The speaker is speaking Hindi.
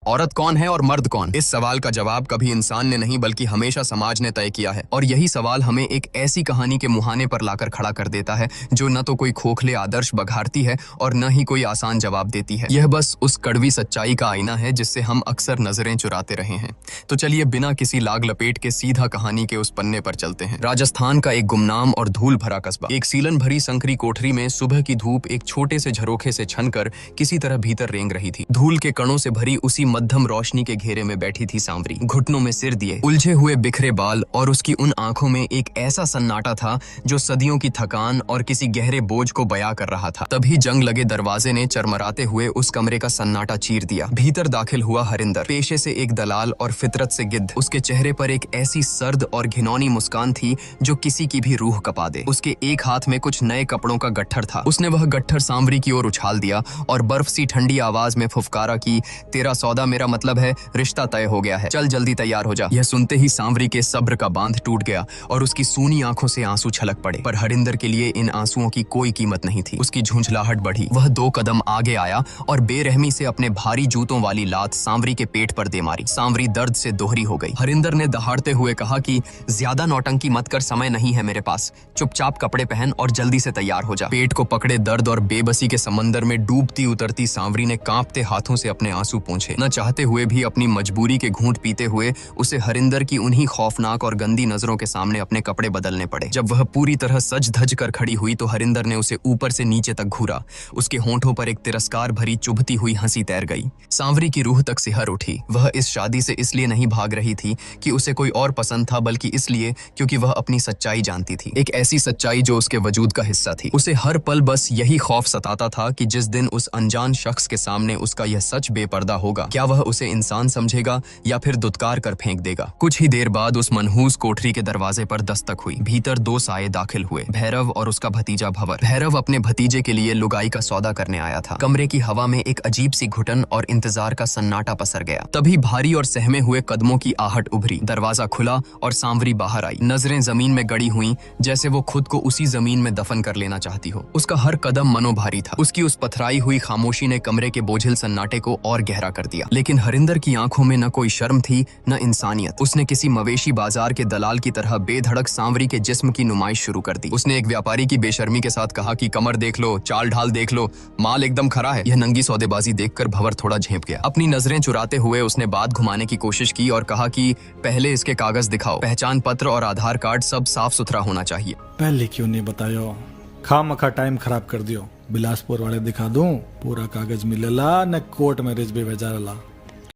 औरत कौन है और मर्द कौन? इस सवाल का जवाब कभी इंसान ने नहीं बल्कि हमेशा समाज ने तय किया है। और यही सवाल हमें एक ऐसी कहानी के मुहाने पर लाकर खड़ा कर देता है जो न तो कोई खोखले आदर्श बघारती है और न ही कोई आसान जवाब देती है। यह बस उस कड़वी सच्चाई का आईना है जिससे हम अक्सर नजरें चुराते रहे हैं। तो चलिए बिना किसी लाग लपेट के सीधा कहानी के उस पन्ने पर चलते हैं। राजस्थान का एक गुमनाम और धूल भरा कस्बा। एक सीलन भरी संकरी कोठरी में सुबह की धूप एक छोटे से झरोखे से छनकर किसी तरह भीतर रेंग रही थी। धूल के कणों से भरी उसी मध्यम रोशनी के घेरे में बैठी थी सांवरी, घुटनों में सिर दिए, उलझे हुए बिखरे बाल, और उसकी उन आंखों में एक ऐसा सन्नाटा था जो सदियों की थकान और किसी गहरे बोझ को बयां कर रहा था। तभी जंग लगे दरवाजे ने चरमराते हुए उस कमरे का सन्नाटा चीर दिया। भीतर दाखिल हुआ हरिंदर, पेशे से एक दलाल और फितरत से गिद्ध। उसके चेहरे पर एक ऐसी सर्द और घिनौनी मुस्कान थी जो किसी की भी रूह कपा दे। उसके एक हाथ में कुछ नए कपड़ों का गट्ठर था। उसने वह गट्ठर सांवरी की ओर उछाल दिया और बर्फ सी ठंडी आवाज में फुफकारा कि तेरा सौदा मेरा मतलब है, रिश्ता तय हो गया है, चल जल्दी तैयार हो जा। यह सुनते ही सांवरी के सब्र का बांध टूट गया और उसकी सूनी आंखों से आंसू छलक पड़े। पर हरिंदर के लिए इन आंसुओं की कोई कीमत नहीं थी। उसकी झुंझलाहट बढ़ी। वह 2 कदम आगे आया और बेरहमी से अपने भारी जूतों वाली लात सांवरी के पेट पर दे मारी। सांवरी दर्द से दोहरी हो गई। हरिंदर ने दहाड़ते हुए कहा कि ज्यादा नौटंकी मत कर, समय नहीं है मेरे पास, चुपचाप कपड़े पहन और जल्दी से तैयार हो जा। पेट को पकड़े दर्द और बेबसी के समंदर में डूबती उतरती सांवरी ने कांपते हाथों से अपने आंसू पोंछे। न चाहते हुए भी अपनी मजबूरी के घूंट पीते हुए उसे हरिंदर की उन्हीं खौफनाक और गंदी नजरों के सामने अपने कपड़े बदलने पड़े। जब वह पूरी तरह सज धज कर खड़ी हुई तो हरिंदर ने उसे ऊपर से नीचे तक घूरा। उसके होंठों पर एक तिरस्कार भरी चुभती हुई हंसी तैर गई। सांवरी की रूह तक सिहर उठी। वह इस शादी से इसलिए नहीं भाग रही थी कि उसे कोई और पसंद था, बल्कि इसलिए क्योंकि वह अपनी सच्चाई जानती थी। एक ऐसी सच्चाई जो उसके वजूद का हिस्सा थी। उसे हर पल बस यही खौफ सताता था कि जिस दिन उस अनजान शख्स के सामने उसका यह सच बेपर्दा होगा, क्या वह उसे इंसान समझेगा या फिर दुत्कार कर फेंक देगा। कुछ ही देर बाद उस मनहूस कोठरी के दरवाजे पर दस्तक हुई। भीतर 2 साये दाखिल हुए, भैरव और उसका भतीजा भंवर। भैरव अपने भतीजे के लिए लुगाई का सौदा करने आया था। कमरे की हवा में एक अजीब सी घुटन और इंतजार का सन्नाटा पसर गया। तभी भारी और सहमे हुए कदमों की आहट उभरी। दरवाजा खुला और सांवरी बाहर आई। नजरें जमीन में गड़ी हुई, जैसे वो खुद को उसी जमीन में दफन कर लेना चाहती हो। उसका हर कदम मनोभारी था। उसकी उस पथराई हुई खामोशी ने कमरे के बोझिल सन्नाटे को और गहरा कर दिया। लेकिन हरिंदर की आंखों में न कोई शर्म थी न इंसानियत। उसने किसी मवेशी बाजार के दलाल की तरह बेधड़क सांवरी के जिस्म की नुमाइश शुरू कर दी। उसने एक व्यापारी की बेशर्मी के साथ कहा कि कमर देख लो, चाल ढाल देख लो, माल एकदम खरा है। यह नंगी सौदेबाजी देखकर भंवर थोड़ा झेंप गया। अपनी नजरें चुराते हुए उसने बात घुमाने की कोशिश की और कहा कि पहले इसके कागज दिखाओ, पहचान पत्र और आधार कार्ड सब साफ सुथरा होना चाहिए। पहले क्यों नहीं बतायो? खामखा टाइम खराब कर दियो। बिलासपुर वाले दिखा दूं, पूरा कागज मिलेला न कोर्ट में रिजबे भेजा रला।